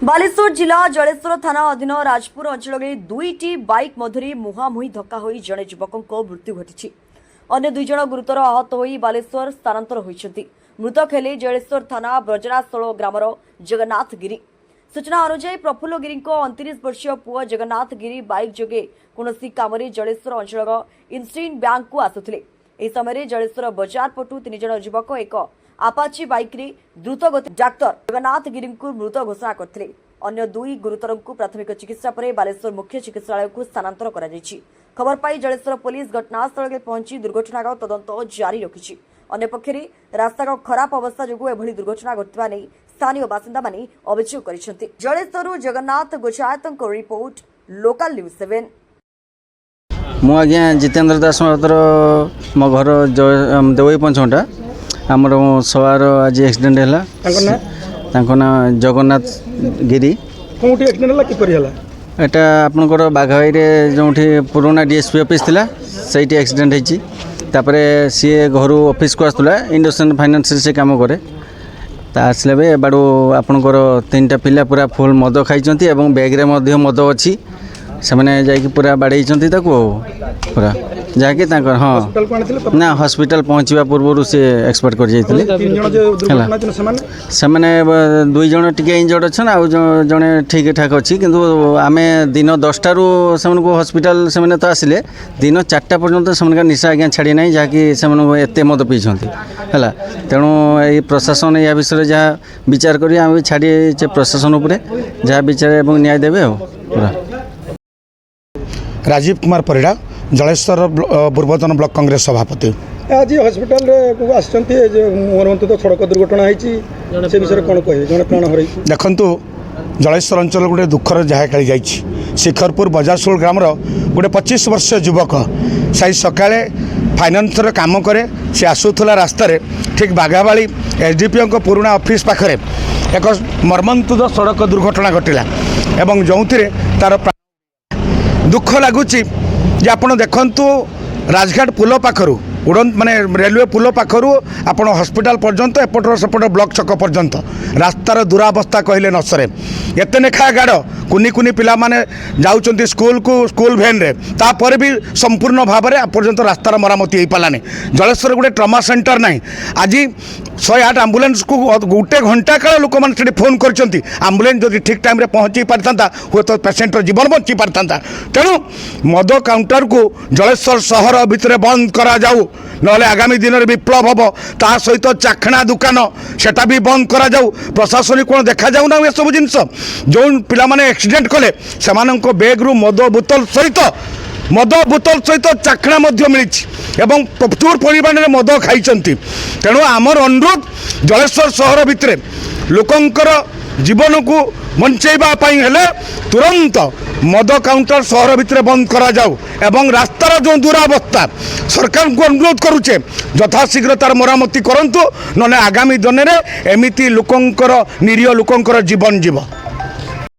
बालेश्वर जिला जलेश्वर थाना अधीन राजपुर अंचल में दुईटी बाइक मध्य मुहांमुही धक्का हो जड़े युवक मृत्यु घटी अन्य दुई जन गुरुतर आहत हो बालेश्वर स्थानांतर होती। मृतक हेले जलेश्वर थाना ब्रजरास्थल ग्रामर जगन्नाथ गिरी। सूचना अनुसार प्रफुल्ल गिरी 29 वर्षीय पुआ जगन्नाथ गिरी बाइक जोगे कौन काम जलेश्वर अंचल इंस्टीन बैंक को आसुले। यह समय जलेश्वर बजार पटु 3 जन युवक एक आपाची बाइक रे द्रुत गति डाक्तर जगन्नाथ गिरी को मृत घोषणा करते। अन्य दुई गुरुतर को प्राथमिक चिकित्सा पर बालेश्वर मुख्य चिकित्सालय को स्थानांतर करा जायछि। खबर पाई जलेश्वर पुलिस घटनास्थल में पहुंची दुर्घटना तदंत जारी रखिछि। अन्य पक्षरे रास्ता खराब अवस्था जो एभली दुर्घटना घटवा नहीं स्थानीय बासिंदा माने अभियोग करिसेंति। जलेश्वर जगन्नाथ गोचायतଙ୍କ रिपोर्ट लोकल न्यूज 7। मु आज्ञा जितेंद्र दास मात्र मो घर देवई पंचमटा आमर सवार आज एक्सीडेंट है ना जगन्नाथ गिरी कोठी एक्सीडेंट हला किपरि हला एटा आपनकर बाघाई रे जोठी पुराना डीएसपी ऑफिस थिला सेठी एक्सीडेंट हेची। तापरे सी घर ऑफिस को आसला इंडस्ट्रियल फाइनेंस से काम करे ता आसले बे बाडू आपनकर 3टा पिला पूरा फुल मद खाइचंती एवं बैग रे मध्य मद अछि से मैंने जाकि पूरा बाड़े पूरा जाकि हाँ ना हॉस्पिटल पहुँचवा पूर्व से एक्सपर्ट कर दुई जन टिके इंजर्ड अच्छा आउ जड़े ठीक ठाक अच्छी किंतु आम दिन 10टा से हॉस्पिटल से तो आसिले दिन 4टा पर्यंत से निशा आज्ञा छाड़ी ना जहाँकि एत मद पीछे है तेणु ये प्रशासन या विषय जहाँ विचार कर छाड़ी प्रशासन उपर जहाँ विचार न्याय देवे पूरा। राजीव कुमार परिड़ा जलेश्वर पूर्वतन ब्लॉक कांग्रेस सभापति आज हॉस्पिटल मोहनवंत तो सड़क दुर्घटना से विषय कौन कहे जड़े प्राण हर देखु जलेश्वर अंचल गोटे दुखर जहाँ खेली जाइए शिखरपुर बजारसोल ग्रामर गोटे 25 वर्ष युवक साई सकाळे फाइनान्स काम करे से आसूला रास्त ठीक बाघाबाड़ी एसडीपीओ पुराना ऑफिस पाखे एक मर्मन्तुद सड़क दुर्घटना घटला एवं जो तार दुख लगुच आपड़ देखु राजघाट पुल पाखर उड़न माने रेलवे पुल पाखर आपण हॉस्पिटल पर्यंत एपटर सेपट ब्लॉक छक पर्यंत रास्तार दुरावस्था कहले न सरे एते नेखा गाड़ कुनी कुनी पिला माने जाउचंती स्कूल को स्कूल वैन रे तापर भी संपूर्ण भाव में पर्यंत रास्तार मरामती हो पालानी। जलेश्वर गोटे ट्रमा सेंटर ना आज 108 आम्बुलेंस को गोटे घंटा काल लोक मैंने फोन करछंती आम्बुलेंस जदि ठीक टाइम रे पहुँची पारता हुए तो पेसेंटर जीवन बची पारता। तेणु मद काउंटर को जलेश्वर सहर भितर बंद करा जाऊ नले आगामी दिन में विप्लव हम ता सहित चाखणा दुकान सेटा भी बंद करा जाऊ। प्रशासनिक कौन देखा जाऊ ना ये सब जिनस जो पिला माने एक्सीडेंट कले से बैग रु मद बोतल सहित चाखणा मिली एवं प्रचुर परिमाण में मद खाई। तेणु आमर अनुरोध जलेश्वर सहर भितर लोकंकर जीवन को बंचाइबापी हेले तुरंत मद काउंटर सहर भितर बंद करा जाऊ एवं रास्तार जो दुरावस्था सरकार को अनुरोध करुचे यथाशीघ्र तार मरामती करंतु नने आगामी दिन में एमिति लोकंकर निरीह लोकंकर जीवन जीव।